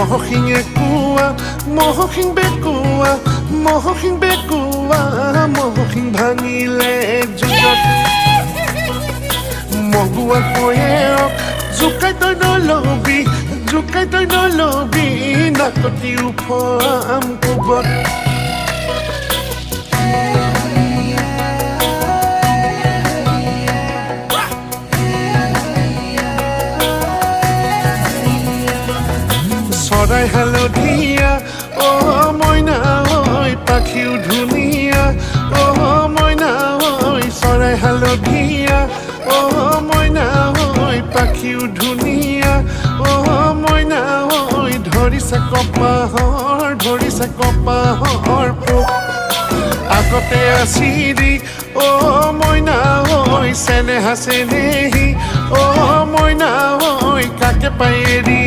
মহশিং Aqua মহশিং বেকুয়া মহশিং বেকুয়া মহশিং ভাঙিলে যুগত মগুৱা কয়েক জোকাই তই নলবি জোকাই তই নলবি নাকতি উফাম কোবত চৰাই হালধীয়া অ মইনা ঐ পাখিও ধুনীয়া অ মইনা ঐ চৰাই হালধীয়া অ মইনা ঐ পাখিও ধুনীয়া অ মইনা ঐ ধৰিছে কপাহৰ পোক আগতে আছিলি অ মইনা ঐ চেনেহা চেনেহী অ মইনা ঐ কাকে পাই এৰিলি